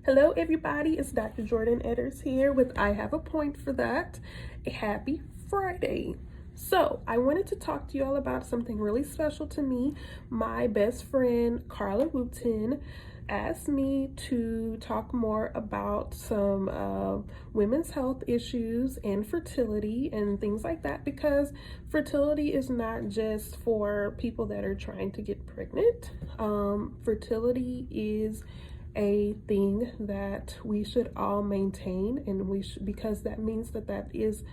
Hello everybody, it's Dr. Jordan Edders here with I Have a Point for That. A happy Friday. So I wanted to talk to you all about something really special to me. My best friend Carla Wooten asked me to talk more about some women's health issues and fertility and things like that, because fertility is not just for people that are trying to get pregnant. Fertility is a thing that we should all maintain, and because that means that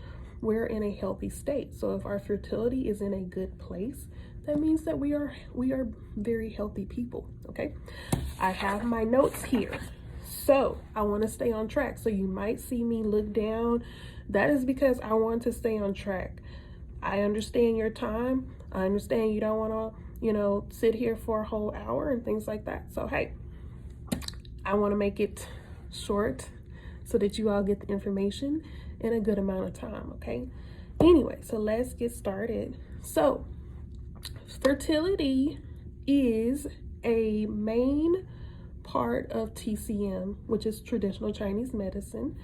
we're in a healthy state. So if our fertility is in a good place, that means that we are very healthy people. Okay, I have my notes here, so I want to stay on track. So you might see me look down. That is because I want to stay on track. I understand your time. I understand you don't want to sit here for a whole hour and things like that. So hey, I want to make it short so that you all get the information in a good amount of time, okay? Anyway, so let's get started. So, fertility is a main part of TCM, which is traditional Chinese medicine.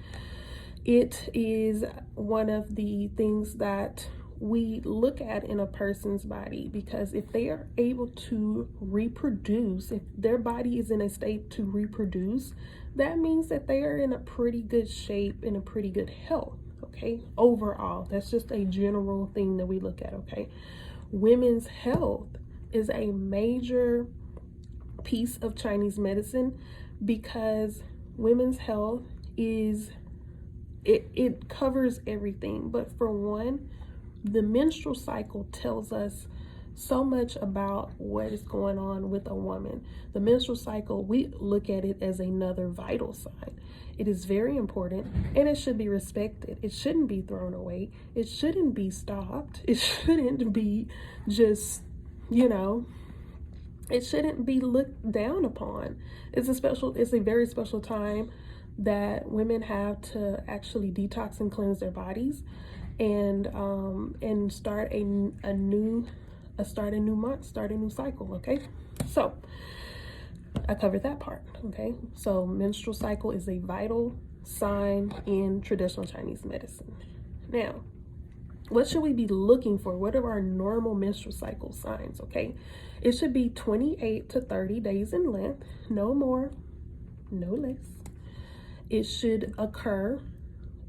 It is one of the things that we look at in a person's body, because if they are able to reproduce, if their body is in a state to reproduce, that means that they are in a pretty good shape, in a pretty good health. Okay, overall, that's just a general thing that we look at. Okay, women's health is a major piece of Chinese medicine, because women's health is it covers everything. But for one, the menstrual cycle tells us so much about what is going on with a woman. The menstrual cycle, we look at it as another vital sign. It is very important, and it should be respected. It shouldn't be thrown away. It shouldn't be stopped. It shouldn't be just, it shouldn't be looked down upon. It's a very special time that women have to actually detox and cleanse their bodies, and start a new month, start a new cycle. Okay, so I covered that part. Okay, so menstrual cycle is a vital sign in traditional Chinese medicine. Now, what should we be looking for? What are our normal menstrual cycle signs? Okay, it should be 28 to 30 days in length, no more, no less. It should occur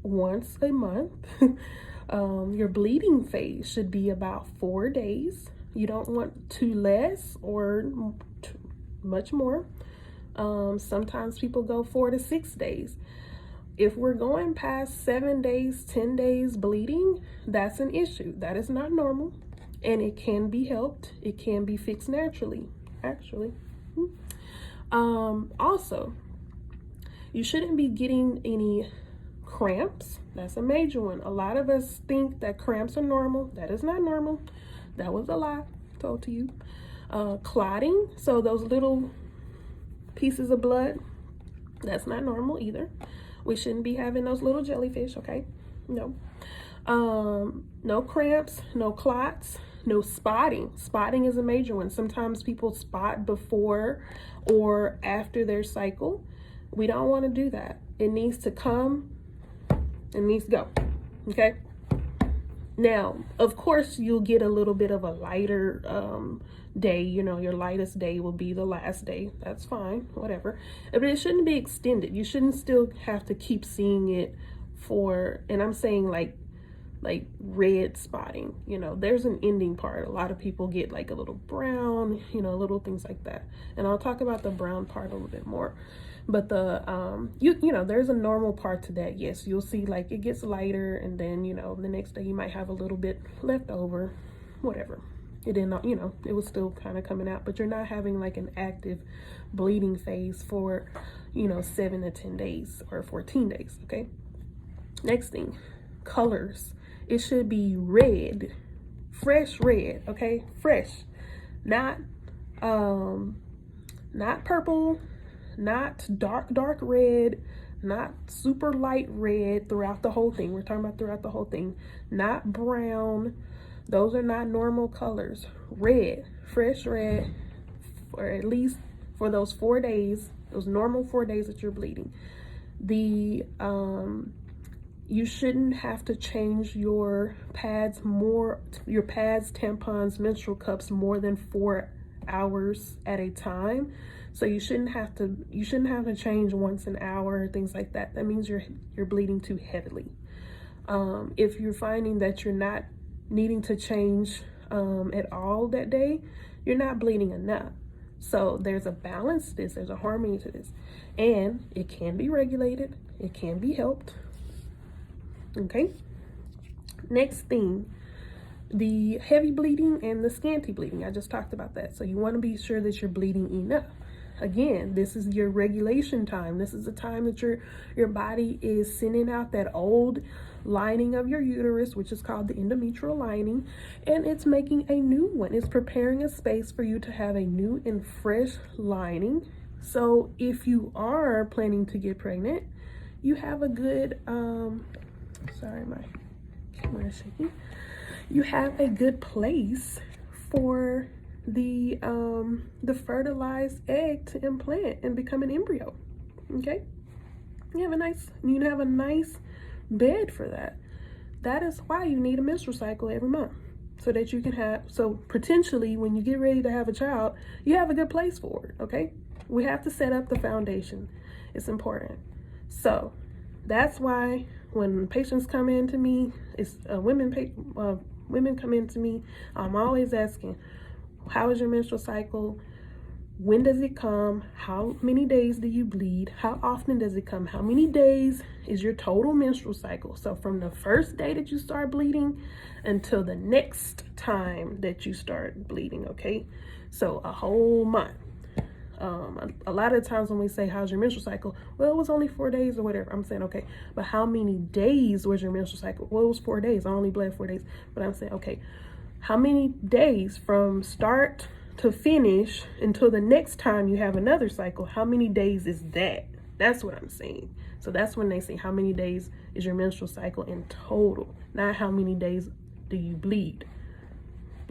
once a month. Your bleeding phase should be about 4 days. You don't want too less or much more. Sometimes people go 4 to 6 days. If we're going past 7 days, 10 days bleeding, that's an issue. That is not normal, and it can be helped. It can be fixed naturally, actually. Also, you shouldn't be getting any cramps. That's a major one. A lot of us think that cramps are normal. That is not normal. That was a lie told to you. Clotting, so those little pieces of blood, that's not normal either. We shouldn't be having those little jellyfish. Okay, no. No cramps, no clots, no spotting. Spotting is a major one. Sometimes people spot before or after their cycle. We don't want to do that. It needs to come, it needs to go. Okay, now of course you'll get a little bit of a lighter day. Your lightest day will be the last day. That's fine, whatever, but it shouldn't be extended. You shouldn't still have to keep seeing it for, and I'm saying like red spotting, there's an ending part. A lot of people get like a little brown, little things like that, and I'll talk about the brown part a little bit more. But the there's a normal part to that. Yes, you'll see like it gets lighter, and then the next day you might have a little bit left over, whatever. It didn't, it was still kind of coming out, but you're not having like an active bleeding phase for 7 to 10 days or 14 days. Okay, next thing, colors. It should be red, fresh red. Okay, fresh, not purple, not dark red, not super light red throughout the whole thing. We're talking about throughout the whole thing. Not brown. Those are not normal colors. Red, fresh red, or at least for those 4 days, Those normal 4 days that you're bleeding. You shouldn't have to change your pads, tampons, menstrual cups more than 4 hours at a time. So you shouldn't have to change once an hour, things like that. That means you're bleeding too heavily. If you're finding that you're not needing to change at all that day, you're not bleeding enough. So there's a balance to this, there's a harmony to this, and it can be regulated, it can be helped. Okay, next thing, the heavy bleeding and the scanty bleeding. I just talked about that. So you want to be sure that you're bleeding enough. Again, this is your regulation time. This is the time that your body is sending out that old lining of your uterus, which is called the endometrial lining, and it's making a new one. It's preparing a space for you to have a new and fresh lining. So if you are planning to get pregnant, you have a good sorry, my camera is shaking. You have a good place for the fertilized egg to implant and become an embryo. Okay, you have a nice bed for that. That is why you need a menstrual cycle every month, so that you can potentially when you get ready to have a child, you have a good place for it. Okay, we have to set up the foundation. It's important. So that's why when patients come in to me, women come in to me, I'm always asking, how is your menstrual cycle? When does it come? How many days do you bleed? How often does it come? How many days is your total menstrual cycle? So from the first day that you start bleeding until the next time that you start bleeding, okay? So a whole month. A lot of times when we say, how's your menstrual cycle? Well, it was only 4 days or whatever. I'm saying, okay, but how many days was your menstrual cycle? Well, it was 4 days. I only bled 4 days. But I'm saying, okay, how many days from start to finish until the next time you have another cycle? How many days is that? That's what I'm saying. So that's when they say, how many days is your menstrual cycle in total? Not how many days do you bleed.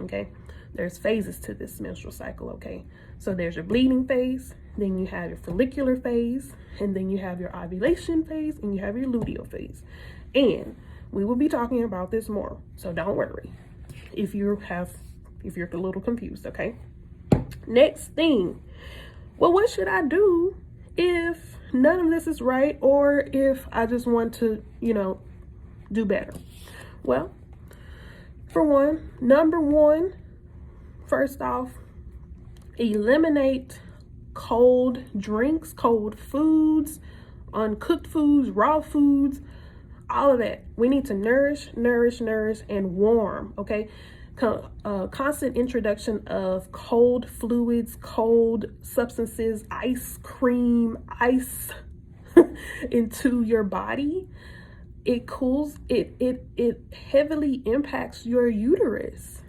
Okay, there's phases to this menstrual cycle. Okay, so there's your bleeding phase, then you have your follicular phase, and then you have your ovulation phase, and you have your luteal phase. And we will be talking about this more, so don't worry if you're a little confused. Okay, next thing, well, what should I do if none of this is right, or if I just want to do better? Well, for number one, first off, eliminate cold drinks, cold foods, uncooked foods, raw foods, all of that. We need to nourish, and warm, okay? Constant introduction of cold fluids, cold substances, ice cream, ice into your body. It cools, it heavily impacts your uterus.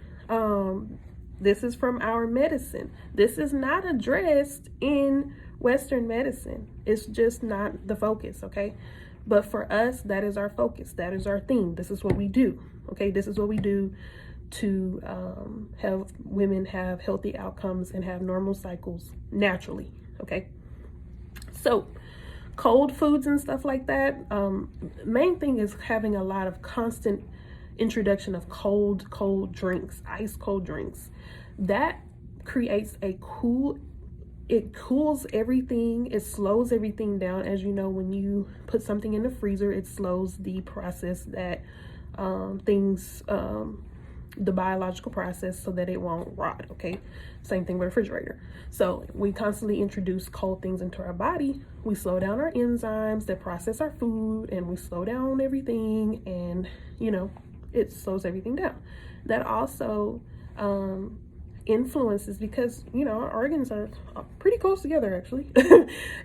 This is from our medicine. This is not addressed in Western medicine. It's just not the focus, okay? But for us, that is our focus. That is our theme. This is what we do, okay? This is what we do to have women have healthy outcomes and have normal cycles naturally, okay? So cold foods and stuff like that, main thing is having a lot of constant introduction of cold drinks, ice cold drinks. That creates it cools everything, it slows everything down. As you know, when you put something in the freezer, it slows the process that the biological process, so that it won't rot. Okay, same thing with a refrigerator. So we constantly introduce cold things into our body. We slow down our enzymes that process our food, and we slow down everything, and it slows everything down. That also influences, because our organs are pretty close together actually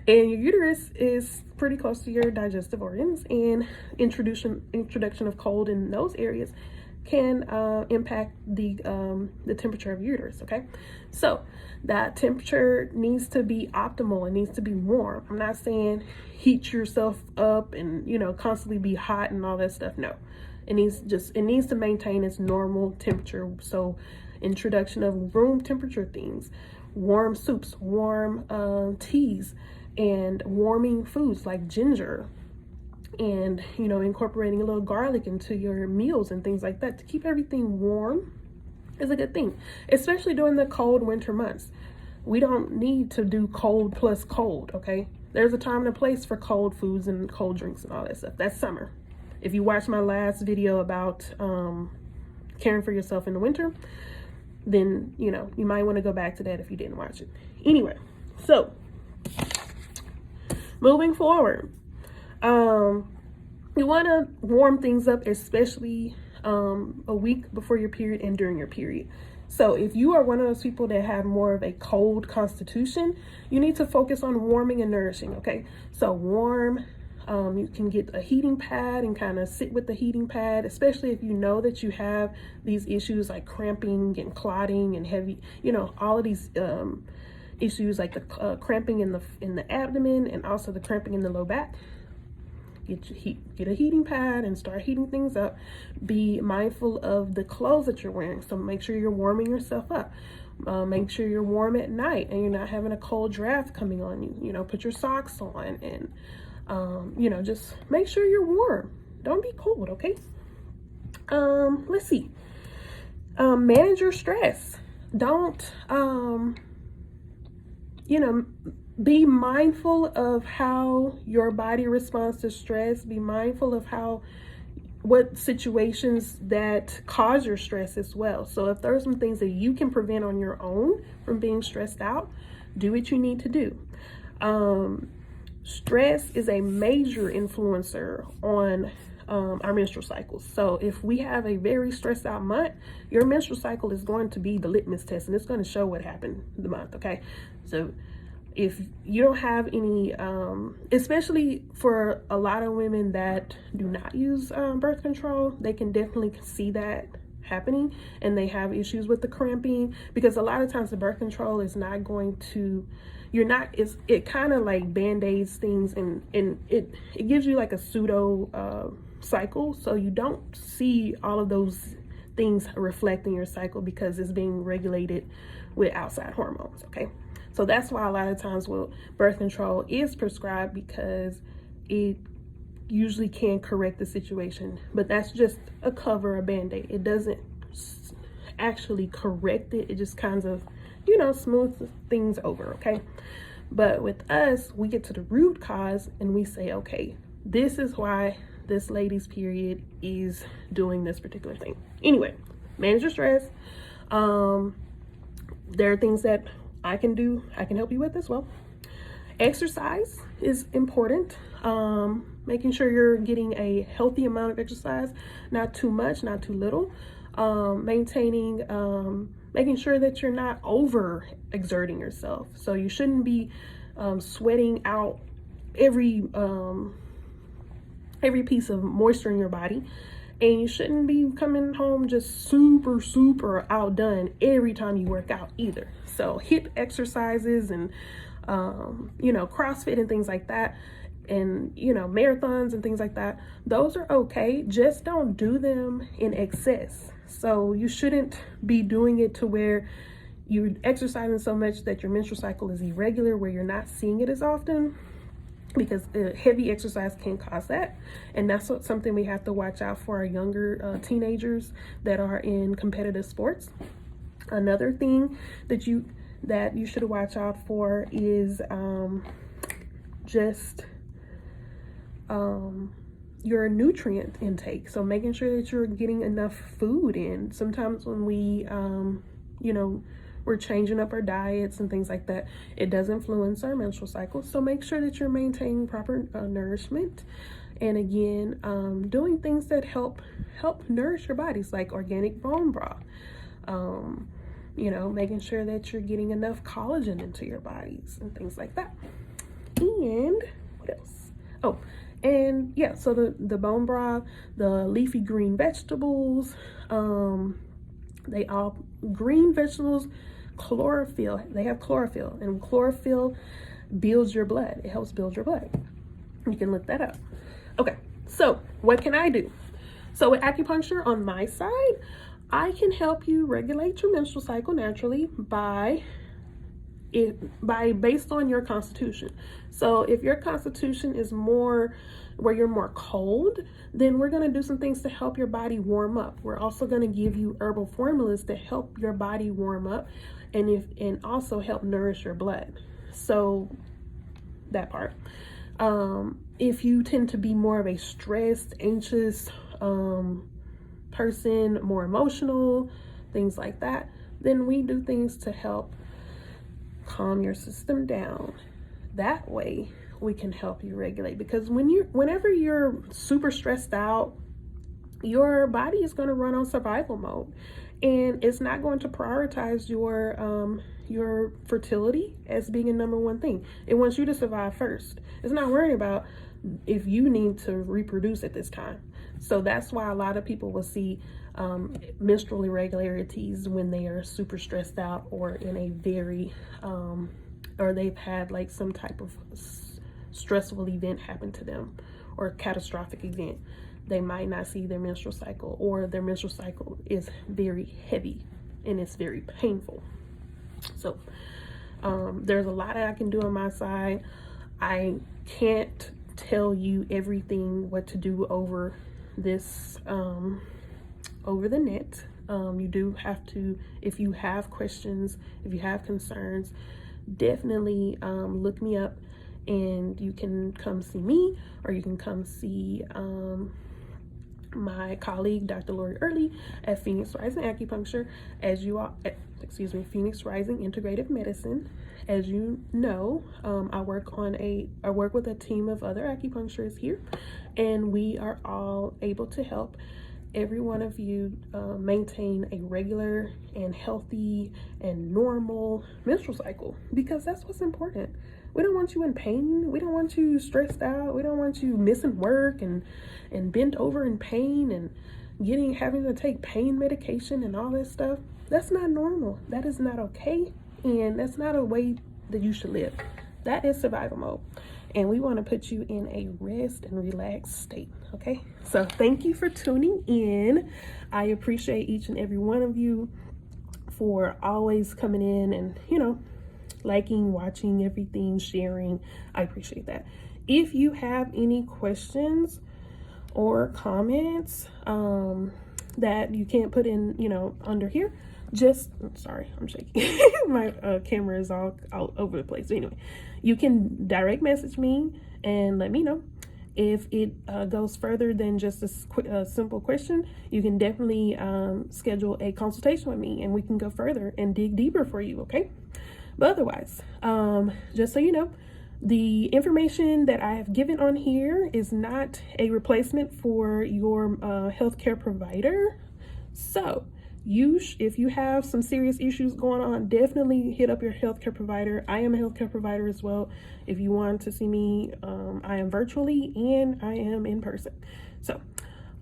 and your uterus is pretty close to your digestive organs, and introduction of cold in those areas can impact the temperature of uterus. Okay, so that temperature needs to be optimal. It needs to be warm. I'm not saying heat yourself up and constantly be hot and all that stuff. No, it needs to maintain its normal temperature. So introduction of room temperature things, warm soups, warm teas, and warming foods like ginger, and incorporating a little garlic into your meals and things like that to keep everything warm is a good thing, especially during the cold winter months. We don't need to do cold plus cold, okay? There's a time and a place for cold foods and cold drinks and all that stuff. That's summer. If you watch my last video about caring for yourself in the winter, then you might want to go back to that if you didn't watch it. Anyway, so moving forward, you want to warm things up, especially a week before your period and during your period. So if you are one of those people that have more of a cold constitution, you need to focus on warming and nourishing, okay? So warm, you can get a heating pad and kind of sit with the heating pad, especially if you know that you have these issues like cramping and clotting and heavy, all of these issues like the cramping in the abdomen and also the cramping in the low back. Get a heating pad and start heating things up. Be mindful of the clothes that you're wearing. So make sure you're warming yourself up. Make sure you're warm at night and you're not having a cold draft coming on you. Put your socks on and, just make sure you're warm. Don't be cold, okay? Let's see. Manage your stress. Don't, be mindful of how your body responds to stress. Be mindful of what situations that cause your stress as well. So if there are some things that you can prevent on your own from being stressed out, do what you need to do. Stress is a major influencer on our menstrual cycles. So if we have a very stressed out month, your menstrual cycle is going to be the litmus test and it's going to show what happened the month, okay? So if you don't have any, especially for a lot of women that do not use birth control, they can definitely see that happening and they have issues with the cramping, because a lot of times the birth control is not going to, it kind of like band-aids things and it gives you like a pseudo cycle, so you don't see all of those things reflect in your cycle because it's being regulated with outside hormones, okay? So that's why a lot of times birth control is prescribed, because it usually can correct the situation, but that's just a cover, a band-aid. It doesn't actually correct it. It just kind of, smooths things over, okay? But with us, we get to the root cause and we say, okay, this is why this lady's period is doing this particular thing. Anyway, manage your stress. There are things that I can do, I can help you with as well. Exercise is important. Making sure you're getting a healthy amount of exercise, not too much, not too little. Making sure that you're not over exerting yourself. So you shouldn't be sweating out every piece of moisture in your body. And you shouldn't be coming home just super outdone every time you work out either. So HIIT exercises and, CrossFit and things like that, and, marathons and things like that, those are okay. Just don't do them in excess. So you shouldn't be doing it to where you're exercising so much that your menstrual cycle is irregular, where you're not seeing it as often, because heavy exercise can cause that. And that's something we have to watch out for our younger teenagers that are in competitive sports. Another thing that you should watch out for is your nutrient intake. So making sure that you're getting enough food in. Sometimes when we we're changing up our diets and things like that, it does influence our menstrual cycle. So make sure that you're maintaining proper nourishment. And again, doing things that help nourish your bodies, like organic bone broth. Making sure that you're getting enough collagen into your bodies and things like that. And what else? Oh, and yeah, so the bone broth, the leafy green vegetables, green vegetables, chlorophyll, they have chlorophyll, and chlorophyll builds your blood. It helps build your blood. You can look that up. Okay, so what can I do? So with acupuncture on my side, I can help you regulate your menstrual cycle naturally by based on your constitution. So if your constitution is more where you're more cold, then we're going to do some things to help your body warm up. We're also going to give you herbal formulas to help your body warm up and also help nourish your blood. So that part. If you tend to be more of a stressed, anxious person, more emotional, things like that, then we do things to help calm your system down. That way we can help you regulate, because whenever you're super stressed out, your body is going to run on survival mode, and it's not going to prioritize your fertility as being a number one thing. It wants you to survive first. It's not worrying about if you need to reproduce at this time. So that's why a lot of people will see menstrual irregularities when they are super stressed out, or in a very or they've had like some type of stressful event happen to them, or a catastrophic event. They might not see their menstrual cycle, or their menstrual cycle is very heavy and it's very painful. So there's a lot that I can do on my side. I can't tell you everything what to do over this over the net. You do have to, if you have questions, if you have concerns, definitely look me up, and you can come see me, or you can come see my colleague, Dr. Lori Early, at Phoenix Rising Acupuncture, Phoenix Rising Integrative Medicine. As you know, I work with a team of other acupuncturists here, and we are all able to help every one of you maintain a regular and healthy and normal menstrual cycle, because that's what's important. We don't want you in pain. We don't want you stressed out. We don't want you missing work and bent over in pain and having to take pain medication and all that stuff. That's not normal. That is not okay. And that's not a way that you should live. That is survival mode. And we want to put you in a rest and relaxed state. Okay. So thank you for tuning in. I appreciate each and every one of you for always coming in and, liking, watching everything, sharing. I appreciate that. If you have any questions or comments that you can't put in, under here, sorry, I'm shaking. My camera is all over the place. Anyway, you can direct message me and let me know. If it goes further than just a simple question, you can definitely schedule a consultation with me, and we can go further and dig deeper for you, okay? But otherwise, just so you know, the information that I have given on here is not a replacement for your healthcare provider. So if you have some serious issues going on, definitely hit up your healthcare provider. I am a healthcare provider as well. If you want to see me, I am virtually and I am in person. So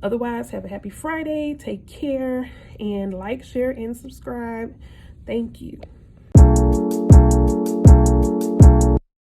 otherwise, have a happy Friday. Take care, and like, share, and subscribe. Thank you.